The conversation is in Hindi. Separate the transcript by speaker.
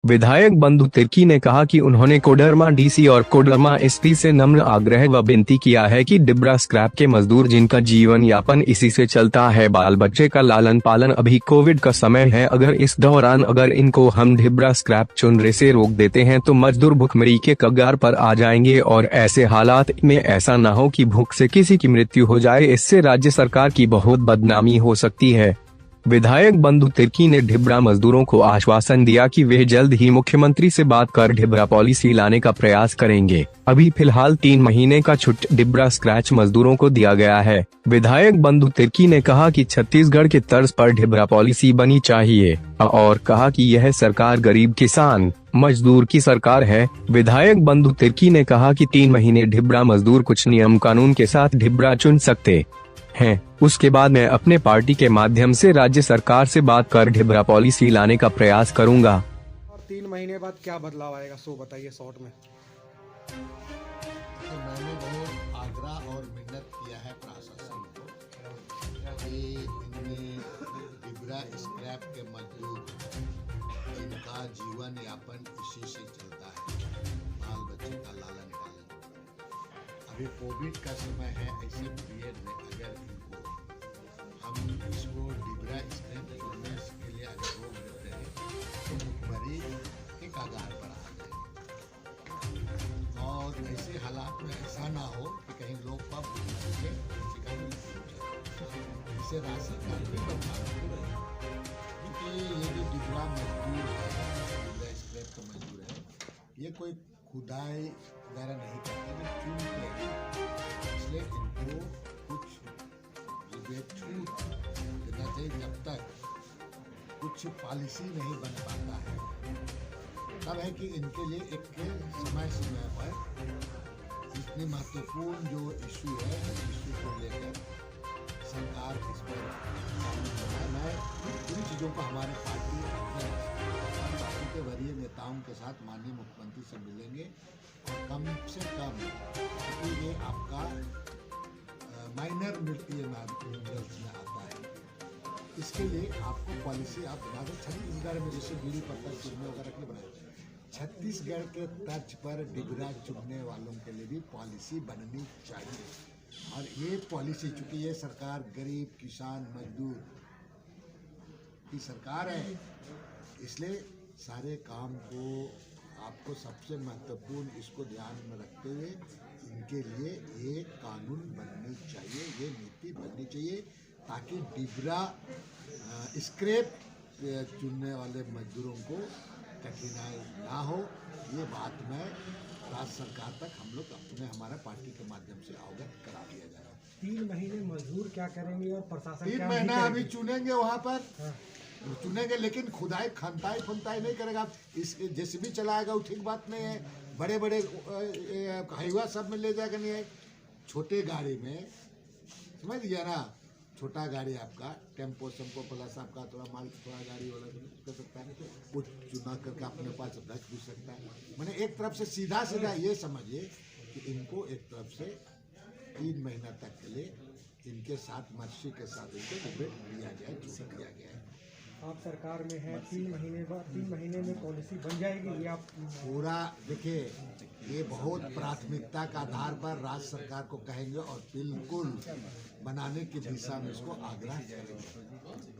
Speaker 1: विधायक बंधु तिर्की ने कहा कि उन्होंने कोडरमा डीसी और कोडरमा एसपी से नम्र आग्रह व विनती किया है कि डिबरा स्क्रैप के मजदूर जिनका जीवन यापन इसी से चलता है, बाल बच्चे का लालन पालन, अभी कोविड का समय है, अगर इस दौरान अगर इनको हम डिबरा स्क्रैप चुनने से रोक देते हैं तो मजदूर भुखमरी के कगार पर आ जाएंगे और ऐसे हालात में ऐसा न हो कि भूख से किसी की मृत्यु हो जाए, इससे राज्य सरकार की बहुत बदनामी हो सकती है। विधायक बंधु तिर्की ने डिबरा मजदूरों को आश्वासन दिया कि वे जल्द ही मुख्यमंत्री से बात कर डिबरा पॉलिसी लाने का प्रयास करेंगे। अभी फिलहाल 3 महीने का छुट्टी डिबरा स्क्रैच मजदूरों को दिया गया है। विधायक बंधु तिर्की ने कहा कि छत्तीसगढ़ के तर्ज पर डिबरा पॉलिसी बनी चाहिए और कहा कि यह सरकार गरीब किसान मजदूर की सरकार है। विधायक बंधु तिर्की ने कहा कि 3 महीने डिबरा मजदूर कुछ नियम कानून के साथ डिबरा चुन सकते हैं, उसके बाद मैं अपने पार्टी के माध्यम से राज्य सरकार से बात कर डिबरा पॉलिसी लाने का प्रयास करूंगा।
Speaker 2: और 3 महीने बाद क्या बदलाव आएगा, सो बताइए शॉर्ट में।
Speaker 3: तो मैंने बहुत आग्रह और मिन्नत किया है प्रशासन को कि इनमें डिबरा स्क्रैप के मजदूर इनका जीवन यापन इसी से चलता है, बाल बच्चे का लालन पालन। अभी कोविड का समय है, ऐसे पीरियड में अगर इनको हम इसको डिबरा स्क्रैप छोड़ने के लिए अगर रोक देते हैं तो भुखमरी के कगार पर आ जाएंगे और ऐसे हालात में ऐसा ना हो कि कहीं लोग का भुखमरी के शिकार हो जाए। इसे राज्य सरकार भी बदलाव क्योंकि ये जो डिबरा मजदूर है, डिबरा स्क्रैप का मजदूर है, ये कोई खुदाई वगैरह नहीं करते, वो चुनते हैं, इसलिए इनको कुछ छूट देना चाहिए। जब तक कुछ पॉलिसी नहीं बन पाता है तब है कि इनके लिए एक समय पर इतनी महत्वपूर्ण जो इशू है, इशू को लेकर सरकार इस पर मैं इन चीज़ों को हमारे पार्टी के वरीय नेताओं के साथ माननीय मुख्यमंत्री से मिलेंगे और कम से कम क्योंकि ये आपका माइनर मिनरल्स में आता है, इसके लिए आपको पॉलिसी आप बना दो। छत्तीसगढ़ में जैसे बीड़ी पत्थर चुनने वगैरह के बनाए, छत्तीसगढ़ के तर्ज पर डिबरा चुनने वालों के लिए भी पॉलिसी बननी चाहिए। और ये पॉलिसी चूँकि ये सरकार गरीब किसान मजदूर की सरकार है, इसलिए सारे काम को आपको सबसे महत्वपूर्ण इसको ध्यान में रखते हुए इनके लिए ये कानून बननी चाहिए, ये नीति बननी चाहिए ताकि डिबरा स्क्रैप चुनने वाले मजदूरों को कठिनाई ना हो। ये बात में राज्य सरकार तक हम लोग अपने हमारा पार्टी के माध्यम से अवगत करा दिया जाएगा।
Speaker 2: 3 महीने मजदूर क्या करेंगे और प्रशासन
Speaker 3: 3 महीना अभी चुनेंगे वहाँ पर चुनेंगे, लेकिन खुदाई खनताई फुनताई नहीं करेगा। इस जेसीबी चलाएगा वो ठीक बात नहीं है, बड़े बड़े हाईवा सब में ले जाएगा नहीं है, छोटे गाड़ी में समझ गया ना, छोटा गाड़ी आपका टेम्पो सेम्पो प्लस आपका थोड़ा माल थोड़ा गाड़ी वाला कर सकता है, वो चुना करके अपने पास रख भी सकता है। मैंने एक तरफ से सीधा सीधा ये समझिए कि इनको एक तरफ से 3 महीना तक के लिए इनके साथ मर्सी के साथ इनको डिबेट दिया गया, छूट दिया गया है।
Speaker 2: आप सरकार में है, 3 महीने बाद 3 महीने में पॉलिसी बन जाएगी ये आप
Speaker 3: पूरा देखिए, ये बहुत प्राथमिकता का आधार पर राज्य सरकार को कहेंगे और बिल्कुल बनाने की दिशा में इसको आग्रह करेंगे।